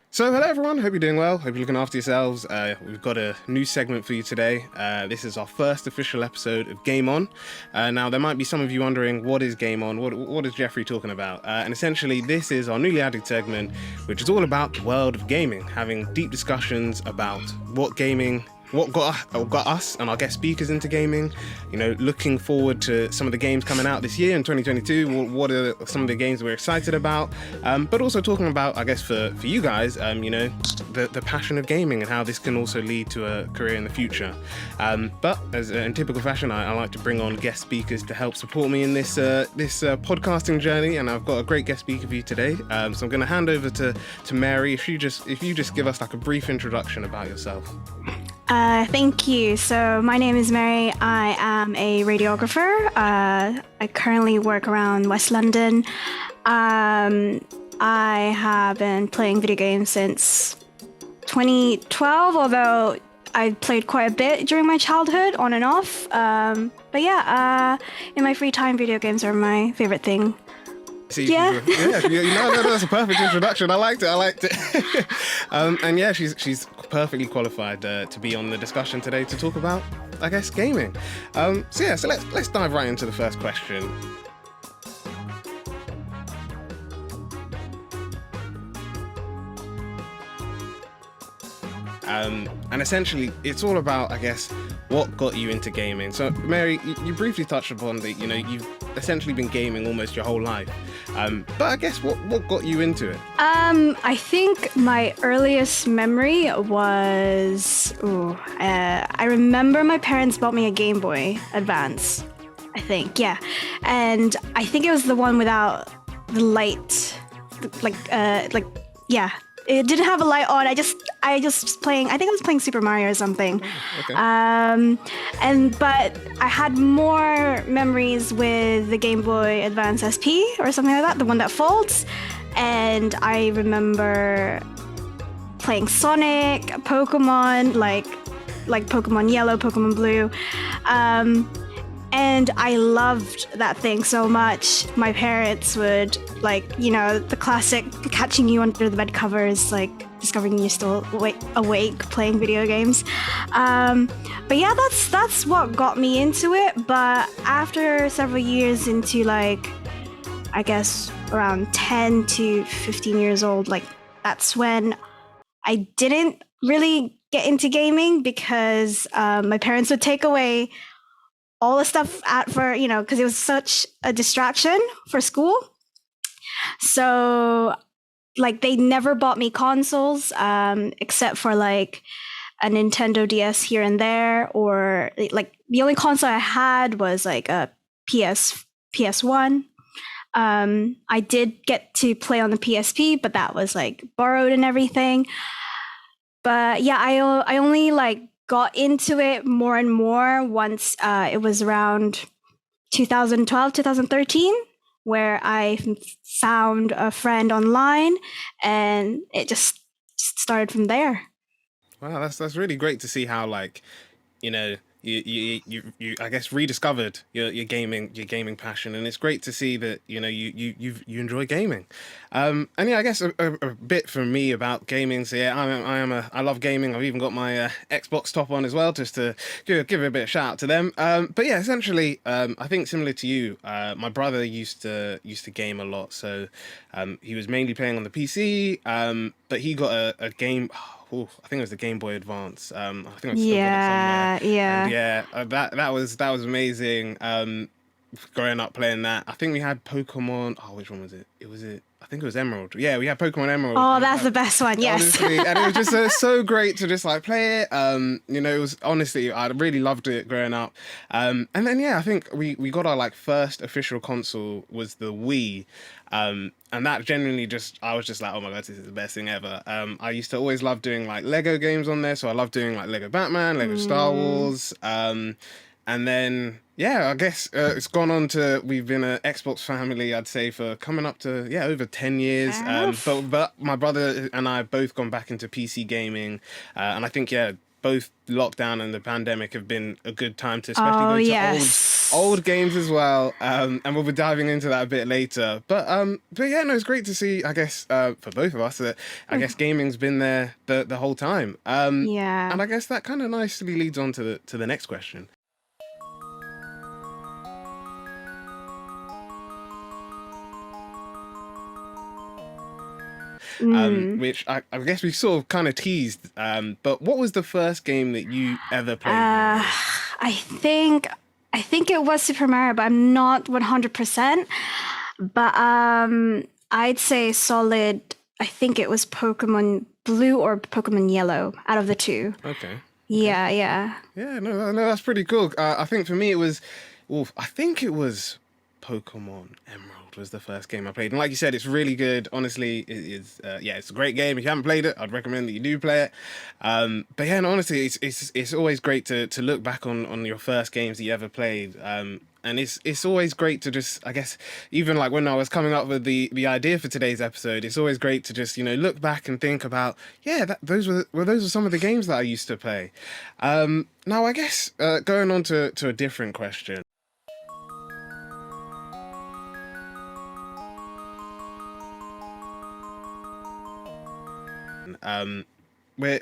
So hello everyone, hope you're doing well, hope you're looking after yourselves. We've got a new segment for you today. This is our first official episode of Game On. Now there might be some of you wondering, what is Game On? What is Jeffrey talking about? And essentially this is our newly added segment, which is all about the world of gaming, having deep discussions about what got us and our guest speakers into gaming, looking forward to some of the games coming out this year in 2022, what are some of the games we're excited about, but also talking about, I guess, for you guys, the passion of gaming and how this can also lead to a career in the future. But as in typical fashion, I like to bring on guest speakers to help support me in this podcasting journey, and I've got a great guest speaker for you today. So I'm going to hand over to Mary. If you just give us like a brief introduction about yourself. Thank you. So my name is Mary. I am a radiographer. I currently work around West London. I have been playing video games since 2012, although I played quite a bit during my childhood, on and off. But yeah, in my free time, video games are my favorite thing. That's a perfect introduction. I liked it. And yeah, she's perfectly qualified to be on the discussion today to talk about, I guess, gaming. So let's dive right into the first question. And essentially, it's all about, I guess, what got you into gaming. So, Mary, you briefly touched upon that, you've essentially been gaming almost your whole life. But I guess, what got you into it? I think my earliest memory was, I remember my parents bought me a Game Boy Advance, I think, yeah. And I think it was the one without the light, yeah. It didn't have a light on. I just was playing. I think I was playing Super Mario or something. Okay. But I had more memories with the Game Boy Advance SP or something like that, the one that folds. And I remember playing Sonic, Pokemon, like Pokemon Yellow, Pokemon Blue. And I loved that thing so much. My parents would, the classic catching you under the bed covers, discovering you're still awake playing video games. But yeah, that's what got me into it. But after several years into, I guess around 10 to 15 years old, that's when I didn't really get into gaming because my parents would take away all the stuff because it was such a distraction for school. So, they never bought me consoles, except for a Nintendo DS here and there, or the only console I had was a PS1. I did get to play on the PSP, but that was borrowed and everything. But yeah, I only got into it more and more once it was around 2012, 2013, where I found a friend online, and it just started from there. Wow, that's really great to see how you I guess rediscovered your gaming passion, and it's great to see that you enjoy gaming. And yeah, I guess a bit for me about gaming. So yeah, I love gaming. I've even got my Xbox top on as well, just to give it a bit of shout out to them. But yeah, essentially, I think similar to you, my brother used to game a lot. So he was mainly playing on the PC, but he got a game. I think it was the Game Boy Advance. I think I've still got it somewhere. Yeah. And yeah, that was amazing. Growing up playing that, I think we had Pokemon. Oh, which one was it? I think it was Emerald. Yeah, we had Pokemon Emerald. Oh, that's the best one. Yes. Honestly, and it was just so great to just play it. It was honestly, I really loved it growing up. And then yeah, I think we got our first official console was the Wii. And that genuinely I was just oh my god, this is the best thing ever. I used to always love doing Lego games on there, so I love doing Lego Batman, Lego Star Wars, and then yeah, I guess it's gone on to, we've been an Xbox family, I'd say, for coming up to over 10 years. But my brother and I have both gone back into PC gaming, and I think both lockdown and the pandemic have been a good time to especially go to old games as well, and we'll be diving into that a bit later. But yeah, no, it's great to see. I guess for both of us that I guess gaming's been there the whole time. Yeah. And I guess that kind of nicely leads on to the next question. Which I guess we sort of kind of teased. But what was the first game that you ever played? I think it was Super Mario, but I'm not 100%. But I'd say solid. I think it was Pokemon Blue or Pokemon Yellow out of the two. Okay. Yeah. Yeah, no, that's pretty cool. I think for me it was, well, I think it was Pokemon Emerald was the first game I played, and like you said, it's really good. Honestly, it is. Yeah, it's a great game. If you haven't played it, I'd recommend that you do play it. But yeah, no, honestly, it's always great to look back on your first games that you ever played. And it's always great to just, I guess, even like when I was coming up with the idea for today's episode, it's always great to just, look back and think about, yeah, those were some of the games that I used to play. Now, I guess going on to a different question. We've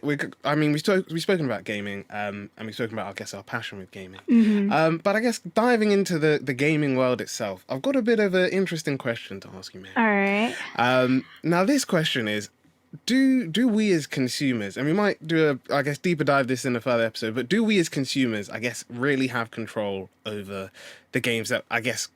spoken about gaming, and we've spoken about, I guess, our passion with gaming. But I guess diving into the gaming world itself, I've got a bit of an interesting question to ask you, Mary. All right. Now this question is, do we as consumers, and we might do I guess, deeper dive this in a further episode, but do we as consumers, I guess, really have control over the games that, I guess,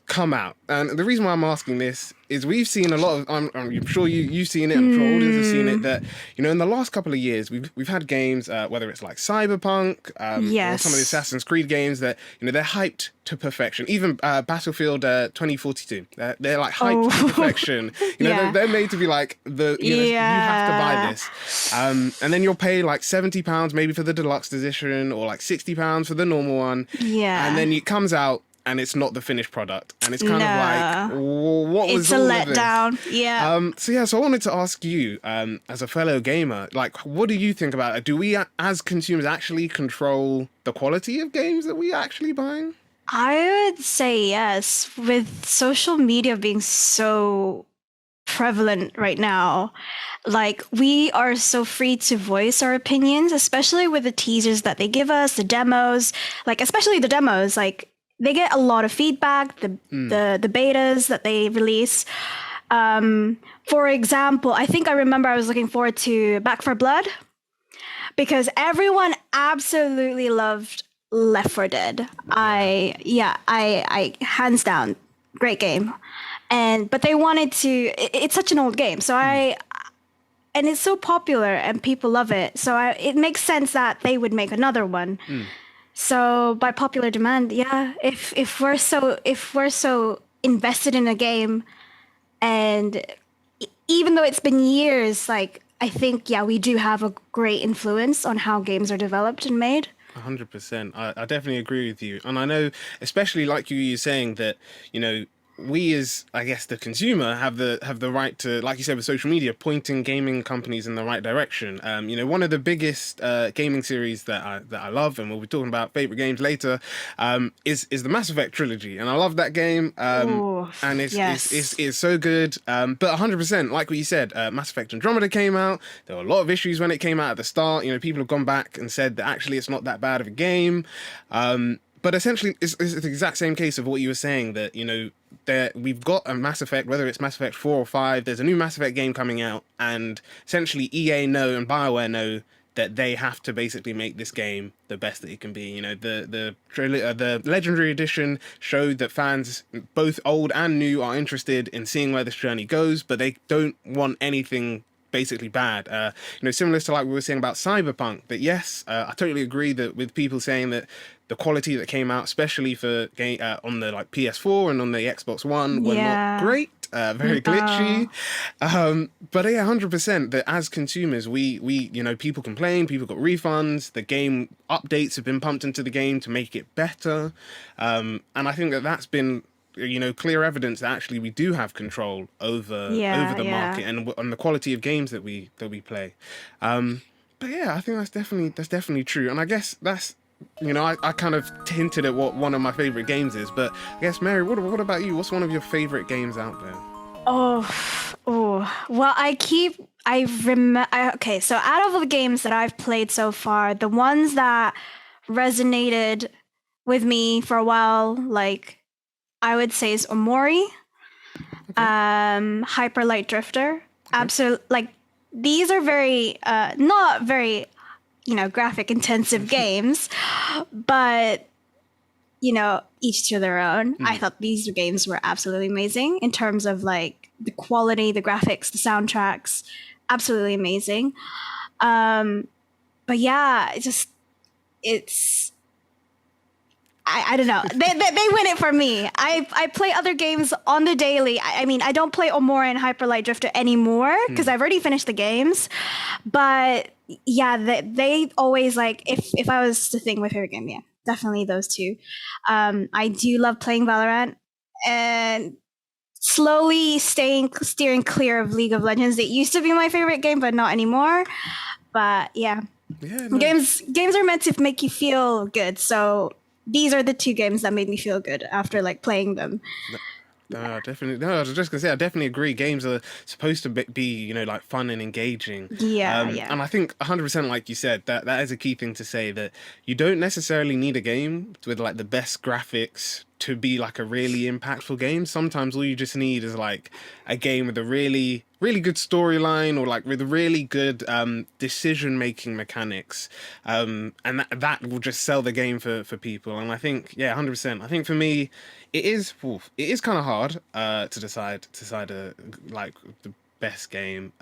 come out? And the reason why I'm asking this is we've seen a lot of, I'm sure you've seen it, I'm sure audience have seen it, that, in the last couple of years, we've had games, whether it's like Cyberpunk, or some of the Assassin's Creed games that, they're hyped to perfection. Even Battlefield 2042, they're like hyped to perfection. They're made to be like, you have to buy this. And then you'll pay like £70 maybe for the deluxe edition, or like £60 for the normal one. Yeah. And then it comes out, and it's not the finished product, and it's kind of like, what was it's a letdown. Yeah. So I wanted to ask you, as a fellow gamer, like, what do you think about it? Do we, as consumers, actually control the quality of games that we actually buying? I would say yes. With social media being so prevalent right now, like, we are so free to voice our opinions, especially with the teasers that they give us, the demos, like, especially the demos, like, they get a lot of feedback, the betas that they release. For example, I think I remember I was looking forward to Back 4 Blood because everyone absolutely loved Left 4 Dead. I hands down, great game. But they wanted to, it's such an old game. So and it's so popular and people love it. So it makes sense that they would make another one. So by popular demand, yeah, if we're so invested in a game, and even though it's been years, like, I think, yeah, we do have a great influence on how games are developed and made. 100%. I definitely agree with you. And I know, especially like you're saying that, we as, I guess, the consumer have the right to, like you said, with social media, pointing gaming companies in the right direction. One of the biggest gaming series that I love, and we'll be talking about favorite games later, is the Mass Effect trilogy, and I love that game. And it's so good. But 100%, like what you said, Mass Effect Andromeda came out. There were a lot of issues when it came out at the start. People have gone back and said that actually it's not that bad of a game. But essentially, it's the exact same case of what you were saying, that, we've got a Mass Effect, whether it's Mass Effect 4 or 5, there's a new Mass Effect game coming out, and essentially EA know and BioWare know that they have to basically make this game the best that it can be. The Legendary Edition showed that fans, both old and new, are interested in seeing where this journey goes, but they don't want anything basically bad. Similar to like we were saying about Cyberpunk, that yes, I totally agree that with people saying that the quality that came out, especially for game on the like PS4 and on the Xbox One, were not great. Very glitchy. But yeah, 100% that as consumers, we people complain, people got refunds, the game updates have been pumped into the game to make it better. And I think that's been, clear evidence that actually we do have control over the market and on the quality of games that we play. But yeah, I think that's definitely true. And I guess that's I kind of hinted at what one of my favorite games is, but I guess Mary, what about you? What's one of your favorite games out there? Well, I remember. Okay, so out of all the games that I've played so far, the ones that resonated with me for a while, like I would say, is Omori, Hyper Light Drifter. Absolutely, like these are very not very graphic intensive games, but each to their own. I thought these games were absolutely amazing in terms of like the quality, the graphics, the soundtracks, absolutely amazing. But yeah, it's I don't know. They win it for me. I play other games on the daily. I mean, I don't play Omora and Hyper Light Drifter anymore because I've already finished the games. But yeah, they always like if I was to think my favorite game, yeah, definitely those two. I do love playing Valorant and slowly steering clear of League of Legends. It used to be my favorite game, but not anymore. But yeah, No. games are meant to make you feel good. So these are the two games that made me feel good after like playing them. No, definitely. No, I was just gonna say, I definitely agree. Games are supposed to be, like fun and engaging. Yeah. And I think 100%, like you said, that is a key thing to say, that you don't necessarily need a game with like the best graphics to be like a really impactful game. Sometimes all you just need is like a game with a really, really good storyline, or like with really good decision making mechanics, and that will just sell the game for people. And I think, yeah, 100%. I think for me, it is kind of hard to decide like the best game.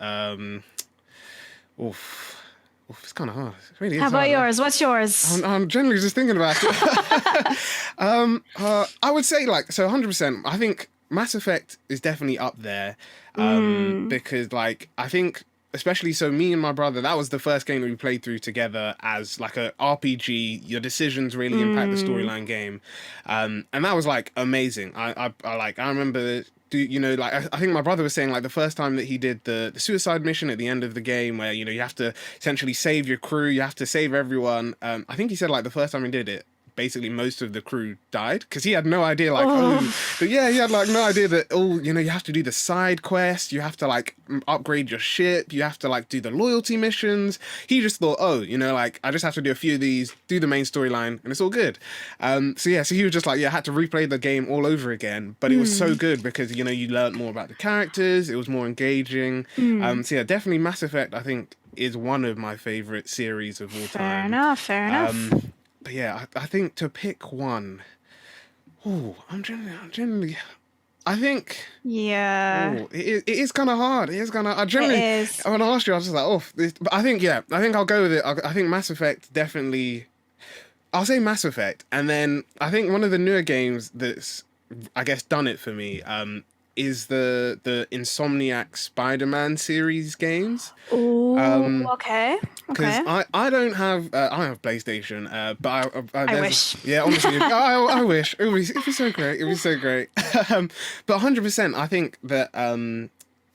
It's kind of hard. It really is. How about hard. yours? What's yours? I'm generally just thinking about it. I would say like, so 100%. I think Mass Effect is definitely up there, because like I think, especially so me and my brother, that was the first game that we played through together as like a RPG. Your decisions really impact the storyline game, and that was like amazing. I remember. I think my brother was saying like the first time that he did the suicide mission at the end of the game, where you have to essentially save your crew, you have to save everyone. I think he said like the first time he did it, basically most of the crew died because he had no idea he had like no idea that you have to do the side quest, you have to like upgrade your ship, you have to like do the loyalty missions. He just thought, like I just have to do a few of these, do the main storyline, and it's all good. So he was just like, I had to replay the game all over again, but it was so good because you learned more about the characters, it was more engaging. Definitely Mass Effect, I think, is one of my favorite series of all time. Fair enough. But yeah, I think to pick one, I'm generally, I think, it is kind of hard. It is kind of, when I asked you, I was just like, but I think I'll go with it. I think Mass Effect definitely, I'll say Mass Effect. And then I think one of the newer games that's, I guess, done it for me, is the Insomniac Spider-Man series games. Okay. Because I don't have PlayStation, but I wish. Yeah, honestly, I wish it'd be so great. It'd be so great. But 100%, I think that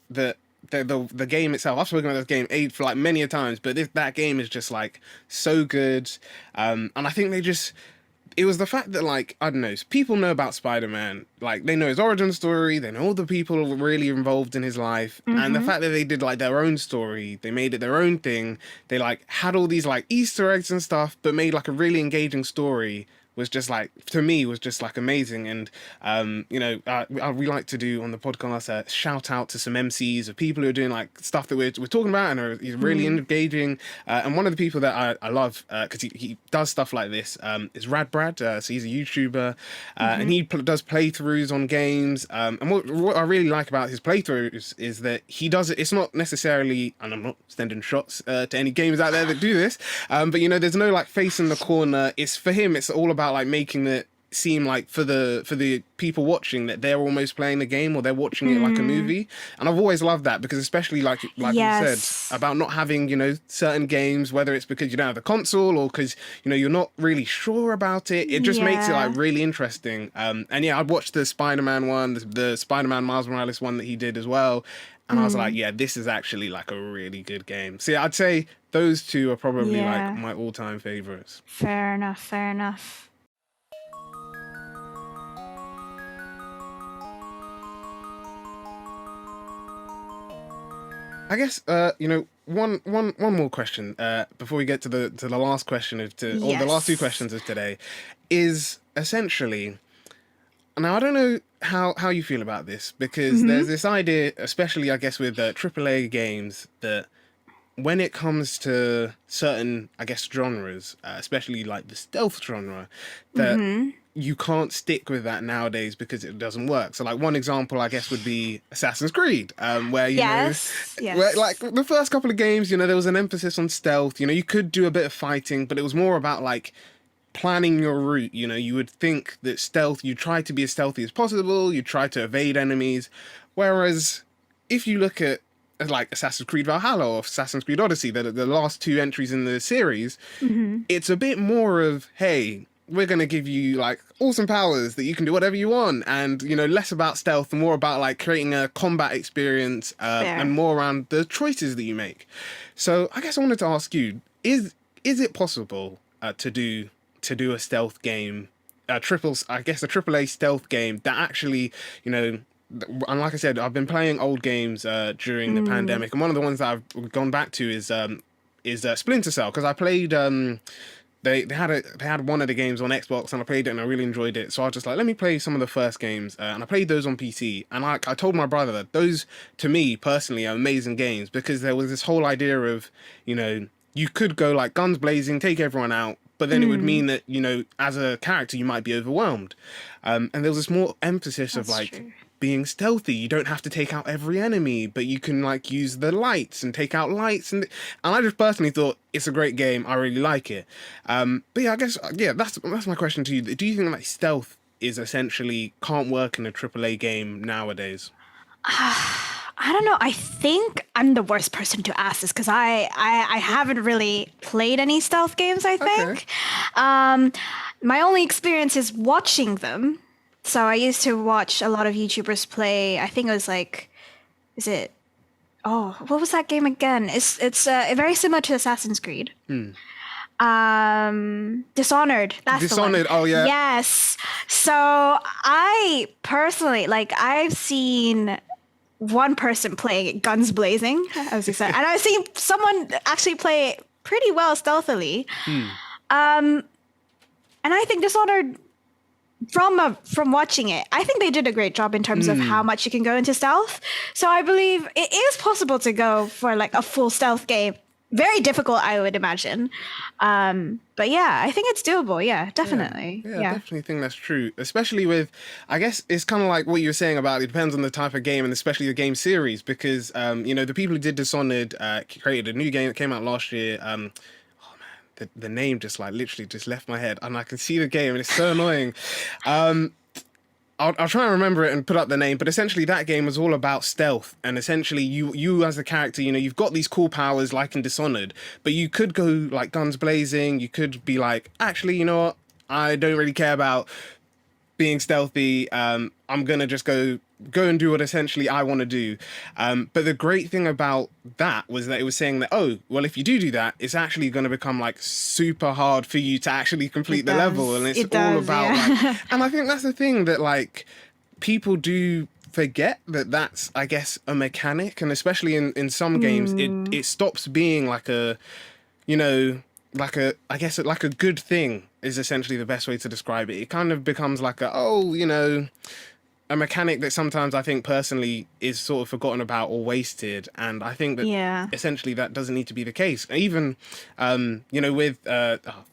the game itself, I've spoken about this game for like many a times, but that game is just like so good. And I think it was the fact that, like, I don't know, people know about Spider-Man. Like, they know his origin story, they know all the people really involved in his life, and the fact that they did, like, their own story, they made it their own thing, they, like, had all these, like, Easter eggs and stuff, but made, like, a really engaging story, was just, like, to me, was just, like, amazing. And, we like to do on the podcast, shout out to some MCs of people who are doing, like, stuff that we're talking about and are really engaging. And one of the people that I love, because he does stuff like this, is Rad Brad. So he's a YouTuber, and he does playthroughs on games. And what I really like about his playthroughs is that he does it, it's not necessarily, and I'm not sending shots to any gamers out there that do this, but, there's no, like, face in the corner. It's, for him, it's all about like making seem like for the people watching that they're almost playing the game or they're watching it like a movie. And I've always loved that because especially like you said about not having, you know, certain games, whether it's because you don't have the console or because, you know, you're not really sure about it. It just makes it like really interesting. And yeah, I'd watched the Spider-Man one, the Spider-Man Miles Morales one that he did as well. And I was like, yeah, this is actually like a really good game. So yeah, I'd say those two are probably like my all-time favorites. Fair enough, fair enough. I guess you know, one more question before we get to the last question or the last two questions of today is essentially, now I don't know how you feel about this because there's this idea, especially I guess with AAA games, that when it comes to certain, I guess, genres, especially like the stealth genre, that you can't stick with that nowadays because it doesn't work. So like one example, I guess, would be Assassin's Creed, where, you know, where, like the first couple of games, you know, there was an emphasis on stealth. You know, you could do a bit of fighting, but it was more about like planning your route. You know, you would think that stealth, you try to be as stealthy as possible, you try to evade enemies. Whereas if you look at like Assassin's Creed Valhalla or Assassin's Creed Odyssey, the last two entries in the series, it's a bit more of, hey, we're going to give you like awesome powers that you can do whatever you want, and, you know, less about stealth and more about like creating a combat experience and more around the choices that you make. So I guess I wanted to ask you, is it possible to do a stealth game, a AAA stealth game that actually, you know, and like I said, I've been playing old games during the pandemic, and one of the ones that I've gone back to is Splinter Cell, because I played they had one of the games on Xbox and I played it and I really enjoyed it. So I was just like, let me play some of the first games, and I played those on PC. And I told my brother that those, to me personally, are amazing games because there was this whole idea of, you know, you could go like guns blazing, take everyone out, but then it would mean that, you know, as a character, you might be overwhelmed. And there was this more emphasis of like being stealthy. You don't have to take out every enemy, but you can like use the lights and take out lights. And I just personally thought it's a great game. I really like it. But yeah, I guess, yeah, that's my question to you. Do you think like stealth is essentially can't work in a AAA game nowadays? I don't know. I think I'm the worst person to ask this because I haven't really played any stealth games, I think. Okay. My only experience is watching them. So I used to watch a lot of YouTubers play. I think it was like, what was that game again? It's very similar to Assassin's Creed. Dishonored. That's Dishonored. The one. Oh yeah. Yes. So I personally, like, I've seen one person playing guns blazing, as you said, and I've seen someone actually play it pretty well stealthily. And I think Dishonored, from watching it, I think they did a great job in terms of how much you can go into stealth. So I believe it is possible to go for like a full stealth game. Very difficult, I would imagine. But yeah, I think it's doable. Yeah, definitely. Yeah, I definitely think that's true. Especially with, I guess it's kind of like what you were saying about it depends on the type of game and especially the game series because, you know, the people who did Dishonored created a new game that came out last year. The name just like literally just left my head and I can see the game and it's so annoying. I'll try and remember it and put up the name, but essentially that game was all about stealth and essentially you as the character, you know, you've got these cool powers like in Dishonored, but you could go like guns blazing, you could be like, actually, you know what, I don't really care about being stealthy, I'm gonna just go and do what essentially I want to do. But the great thing about that was that it was saying that, oh, well, if you do that, it's actually going to become like super hard for you to actually complete the level. And it's all about like, and I think that's the thing that like people do forget that that's, I guess, a mechanic. And especially in some games, it stops being like a, you know, like a, I guess like a good thing is essentially the best way to describe it. It kind of becomes like a, oh, you know, a mechanic that sometimes I think personally is sort of forgotten about or wasted. And I think that essentially that doesn't need to be the case. Even, you know, with Hitman,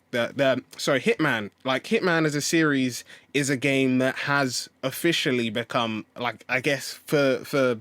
like Hitman as a series is a game that has officially become like, I guess for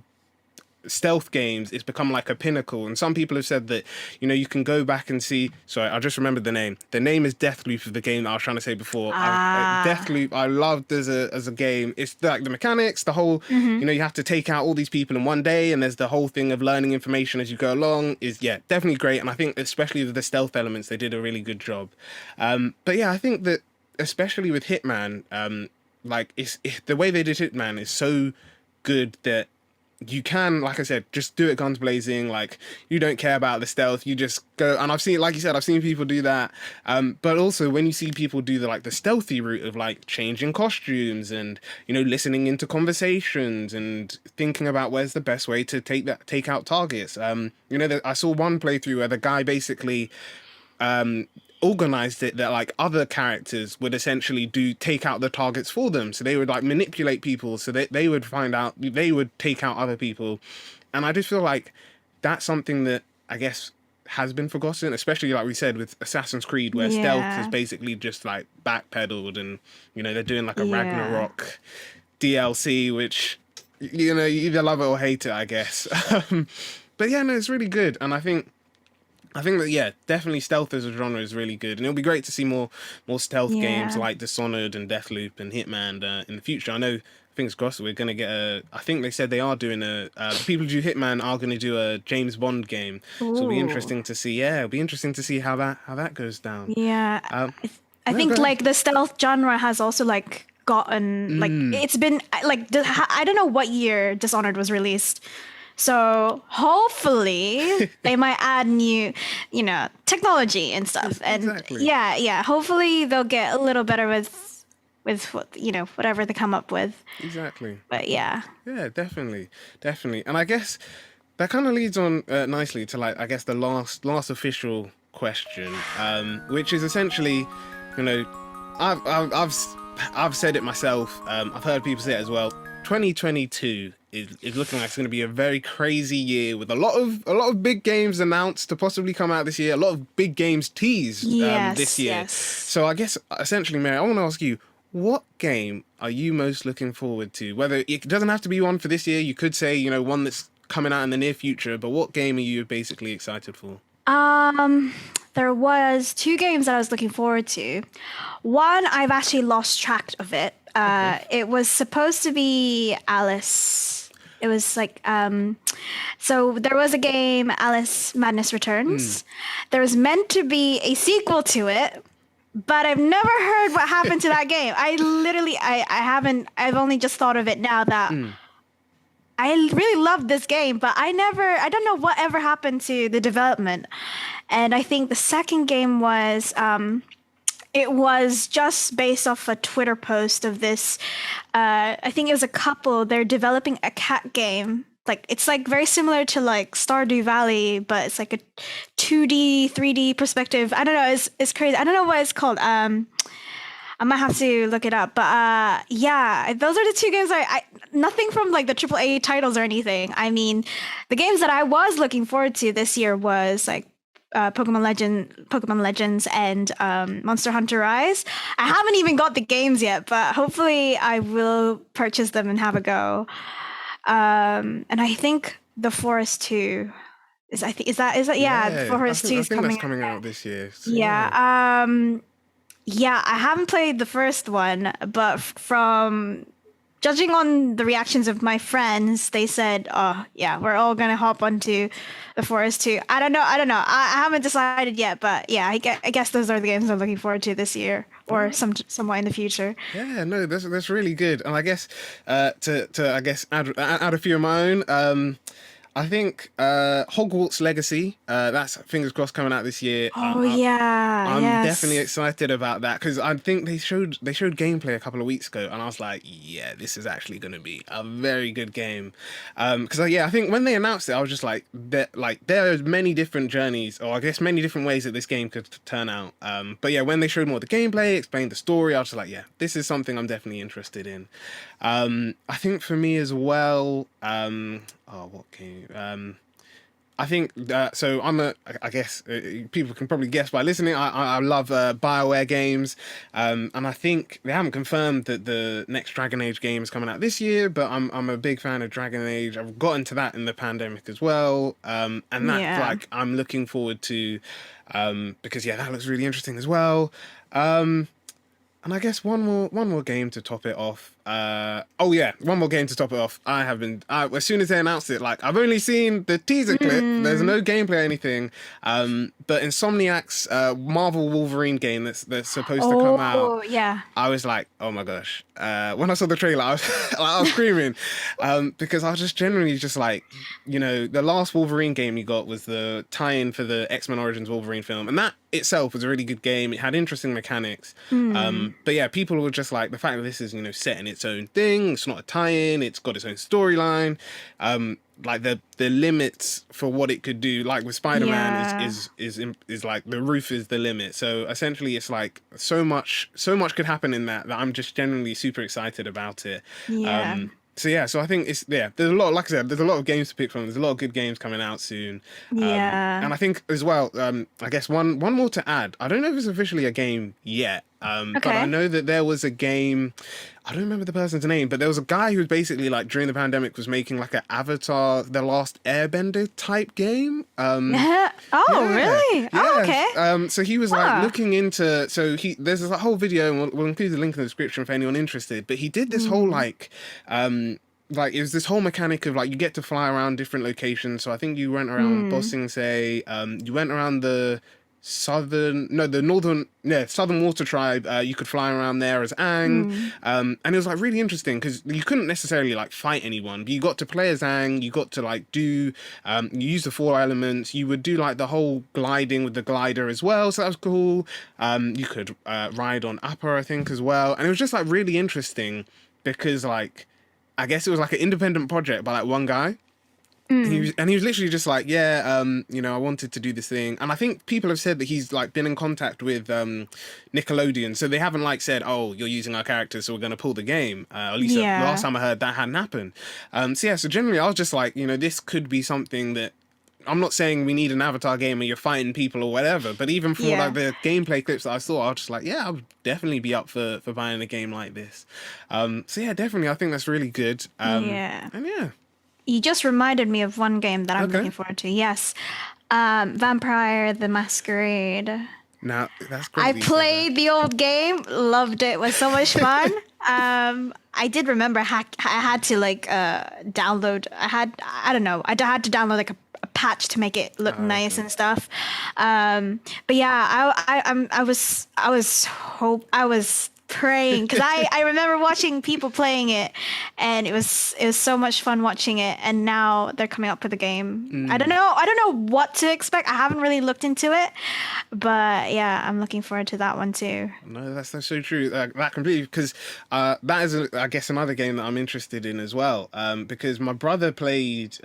stealth games, it's become like a pinnacle. And some people have said that, you can go back and see. Sorry, I just remembered the name. The name is Deathloop of the game that I was trying to say before. Deathloop, I loved as a game. It's like the mechanics, the whole, you have to take out all these people in one day, and there's the whole thing of learning information as you go along. Is definitely great. And I think especially with the stealth elements, they did a really good job. But yeah, I think that especially with Hitman, like the way they did Hitman is so good that you can, like I said, just do it guns blazing. Like, you don't care about the stealth. You just go. And I've seen, like you said, I've seen people do that. But also when you see people do the stealthy route of like changing costumes and, listening into conversations and thinking about where's the best way to take out targets. I saw one playthrough where the guy basically, organized it that like other characters would essentially take out the targets for them, so they would like manipulate people so that they would take out other people. And I just feel like that's something that I guess has been forgotten, especially like we said with Assassin's Creed, where stealth is basically just like backpedaled, and they're doing like a Ragnarok DLC, which you either love it or hate it, I guess. But yeah, no, it's really good. And I think that, definitely stealth as a genre is really good. And it'll be great to see more stealth games like Dishonored and Deathloop and Hitman in the future. I know, fingers crossed, we're going to get I think they said they are doing the people who do Hitman are going to do a James Bond game. Ooh. So it'll be interesting to see. Yeah, it'll be interesting to see how that goes down. Yeah. I think like the stealth genre has also like gotten like, it's been like, I don't know what year Dishonored was released. So hopefully they might add new, technology and stuff. And exactly. Yeah. Hopefully they'll get a little better with what, whatever they come up with. Exactly. But yeah. Yeah, definitely. And I guess that kind of leads on nicely to like, I guess the last official question, which is essentially, I've said it myself. I've heard people say it as well. 2022 is looking like it's going to be a very crazy year with a lot of big games announced to possibly come out this year. A lot of big games teased this year. Yes. So I guess essentially, Mary, I want to ask you, what game are you most looking forward to? Whether it doesn't have to be one for this year, you could say one that's coming out in the near future. But what game are you basically excited for? There was 2 games that I was looking forward to. One, I've actually lost track of it. It was supposed to be Alice. It was like, so there was a game, Alice Madness Returns. There was meant to be a sequel to it, but I've never heard what happened to that game. I've only just thought of it now that I really loved this game, but I don't know what ever happened to the development. And I think the second game was, it was just based off a Twitter post of this, I think it was a couple, they're developing a cat game. Like, it's like very similar to like Stardew Valley, but it's like a 2D, 3D perspective. I don't know, it's crazy. I don't know what it's called. I might have to look it up, but yeah, those are the 2 games. I nothing from like the AAA titles or anything. I mean, the games that I was looking forward to this year was like Pokemon Legends and Monster Hunter Rise. I haven't even got the games yet, but hopefully I will purchase them and have a go. And I think The Forest 2 is The Forest 2 is coming out this year. So yeah. I haven't played the first one, but from judging on the reactions of my friends, they said, "Oh, yeah, we're all gonna hop onto The Forest 2." I don't know. I haven't decided yet, but yeah, I guess those are the games I'm looking forward to this year or somewhat in the future. Yeah, no, that's really good. And I guess to add a few of my own. I think Hogwarts Legacy, that's fingers crossed coming out this year. Oh, I'm definitely excited about that because I think they showed gameplay a couple of weeks ago and I was like, yeah, this is actually going to be a very good game. Because I think when they announced it, I was just like, there are many different journeys, or I guess many different ways that this game could turn out. But yeah, when they showed more of the gameplay, explained the story, I was just like, yeah, this is something I'm definitely interested in. I think for me as well, what game? I think so. I guess people can probably guess by listening. I love BioWare games, and I think they haven't confirmed that the next Dragon Age game is coming out this year. But I'm a big fan of Dragon Age. I've got into that in the pandemic as well, and that Yeah. like I'm looking forward to, because yeah, that looks really interesting as well. And I guess one more game to top it off. Oh yeah, one more game to top it off. I have been as soon as they announced it, like I've only seen the teaser clip. There's no gameplay or anything. But Insomniac's Marvel Wolverine game that's supposed to come out. Oh, yeah. I was like, oh my gosh. When I saw the trailer, I was I was screaming, because I was just generally just like, the last Wolverine game you got was the tie-in for the X-Men Origins Wolverine film, and that itself was a really good game. It had interesting mechanics. But yeah, people were just like, the fact that this is set in its own thing. It's not a tie-in. It's got its own storyline. Like the limits for what it could do, like with Spider-Man, is like the roof is the limit. So essentially, it's like so much could happen in that I'm just generally super excited about it. Yeah. So I think there's a lot, like I said, there's a lot of games to pick from. There's a lot of good games coming out soon. Yeah. And I think as well, I guess one more to add. I don't know if it's officially a game yet, but I know that there was a game. I don't remember the person's name, but there was a guy who was basically like during the pandemic was making like an Avatar: The Last Airbender type game. Really? Oh, okay. So he was like looking into. So there's this whole video, and we'll include the link in the description for anyone interested. But he did this whole like it was this whole mechanic of like you get to fly around different locations. So I think you went around Bossing Say, you went around the northern water tribe. You could fly around there as Aang, and it was like really interesting because you couldn't necessarily like fight anyone, but you got to play as Aang. You got to like do you use the 4 elements. You would do like the whole gliding with the glider as well, so that was cool. You could ride on Appa, I think, as well, and it was just like really interesting because like I guess it was like an independent project by like one guy. And he was literally just like, I wanted to do this thing. And I think people have said that he's like been in contact with Nickelodeon. So they haven't like said, oh, you're using our characters, so we're going to pull the game. At least last time I heard that hadn't happened. So generally I was just like, this could be something that, I'm not saying we need an Avatar game where you're fighting people or whatever, but even for like the gameplay clips that I saw, I was just like, I would definitely be up for buying a game like this. Definitely, I think that's really good. You just reminded me of one game that I'm looking forward to. Yes. Vampire the Masquerade. Now, that's I played the old game, loved it, was so much fun. I did remember I had to like download. I had to download like a patch to make it look nice and stuff. But yeah, I was praying because I remember watching people playing it, and it was so much fun watching it. And now they're coming up with a game. I don't know what to expect. I haven't really looked into it, but yeah, I'm looking forward to that one too. No, that's so true. That completely, because that is I guess another game that I'm interested in as well. Because my brother played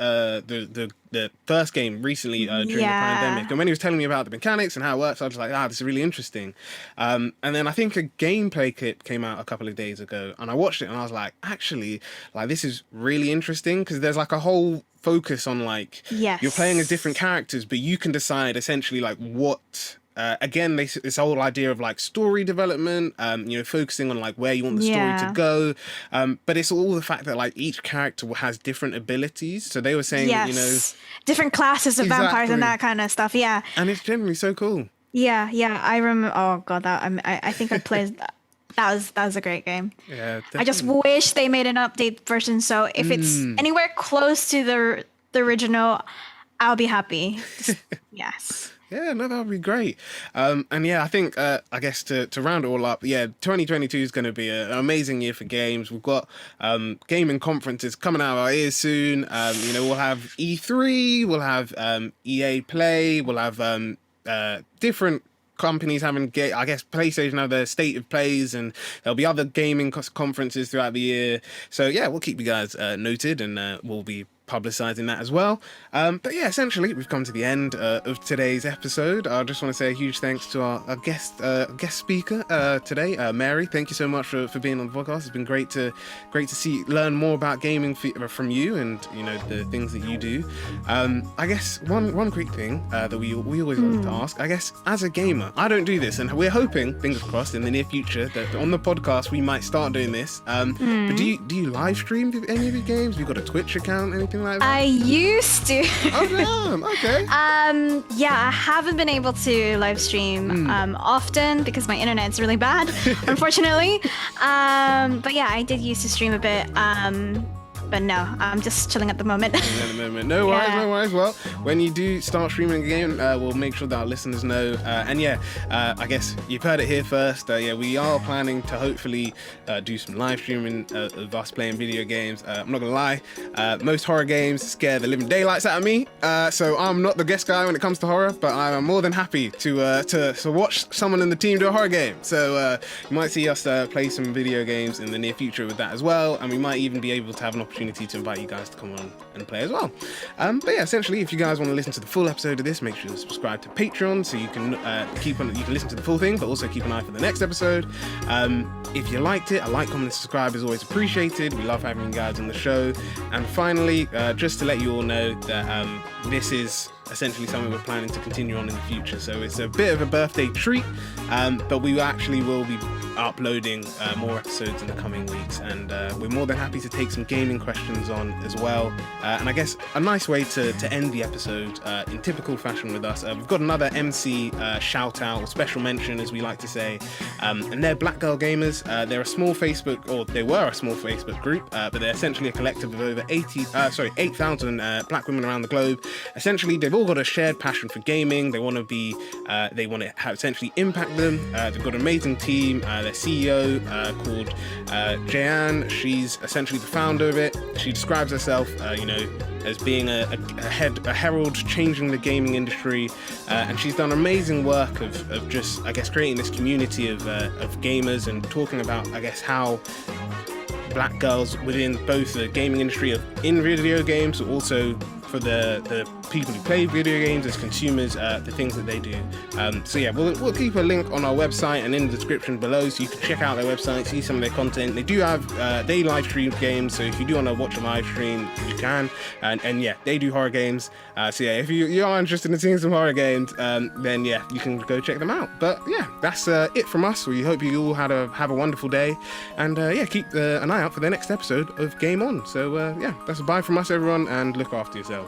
the first game recently during the pandemic, and when he was telling me about the mechanics and how it works, I was like, this is really interesting. And then I think a gameplay clip came out a couple of days ago, and I watched it and I was like, actually, like this is really interesting because there's like a whole focus on like you're playing as different characters, but you can decide essentially like what. Again, this whole idea of like story development, focusing on like where you want the story to go. But it's all the fact that like each character has different abilities. So they were saying, different classes of vampires and that kind of stuff. Yeah. And it's generally so cool. Yeah. I remember. Oh God, I think I played that. That was a great game. Yeah. Definitely. I just wish they made an update version. So if it's anywhere close to the original, I'll be happy. Yes. Yeah, no, that would be great. And I think, I guess to round it all up, 2022 is going to be an amazing year for games. We've got gaming conferences coming out of our ears soon. We'll have E3, we'll have EA Play, we'll have different companies having, I guess PlayStation have their state of plays, and there'll be other gaming conferences throughout the year. So we'll keep you guys noted, and we'll be publicizing that as well. But yeah, essentially, we've come to the end of today's episode. I just want to say a huge thanks to our guest speaker today, Mary. Thank you so much for being on the podcast. It's been great to learn more about gaming from you, and the things that you do. I guess one quick thing that we always like to ask. I guess as a gamer, I don't do this, and we're hoping, fingers crossed, in the near future that on the podcast we might start doing this. But do you live stream any of your games? Have you got a Twitch account, anything like that? I used to. Oh damn, okay. Yeah, I haven't been able to live stream often because my internet's really bad, unfortunately. But yeah, I did used to stream a bit. But no, I'm just chilling at the moment. No worries. Well, when you do start streaming again, we'll make sure that our listeners know. I guess you've heard it here first. We are planning to hopefully do some live streaming of us playing video games. I'm not gonna lie, most horror games scare the living daylights out of me. So I'm not the guest guy when it comes to horror, but I'm more than happy to watch someone in the team do a horror game. So you might see us play some video games in the near future with that as well, and we might even be able to have an opportunity to invite you guys to come on and play as well. But yeah, essentially, if you guys want to listen to the full episode of this, make sure to subscribe to Patreon so you can you can listen to the full thing, but also keep an eye for the next episode. If you liked it, a like, comment, and subscribe is always appreciated. We love having you guys on the show. And finally, just to let you all know that this is essentially something we're planning to continue on in the future. So it's a bit of a birthday treat, but we actually will be uploading more episodes in the coming weeks, and we're more than happy to take some gaming questions on as well. And I guess a nice way to end the episode in typical fashion with us, we've got another MC shout out or special mention, as we like to say, and they're Black Girl Gamers. They're a small Facebook, or they were a small Facebook group, but they're essentially a collective of over 8,000 black women around the globe. Essentially, they've all got a shared passion for gaming. They want to essentially impact them. They've got an amazing team. Their CEO called Jayan. She's essentially the founder of it. She describes herself, as being a herald changing the gaming industry, and she's done amazing work of just, I guess, creating this community of gamers and talking about, I guess, how black girls within both the gaming industry in video games, but also for the people who play video games as consumers, the things that they do. So yeah, we'll keep a link on our website and in the description below, so you can check out their website, see some of their content. They do have they live stream games, so if you do want to watch a live stream, you can. And yeah, they do horror games. So yeah, if you are interested in seeing some horror games, then yeah, you can go check them out. But yeah, that's it from us. We hope you all have a wonderful day, and yeah, keep an eye out for the next episode of Game On. So yeah, that's a bye from us, everyone, and look after yourselves.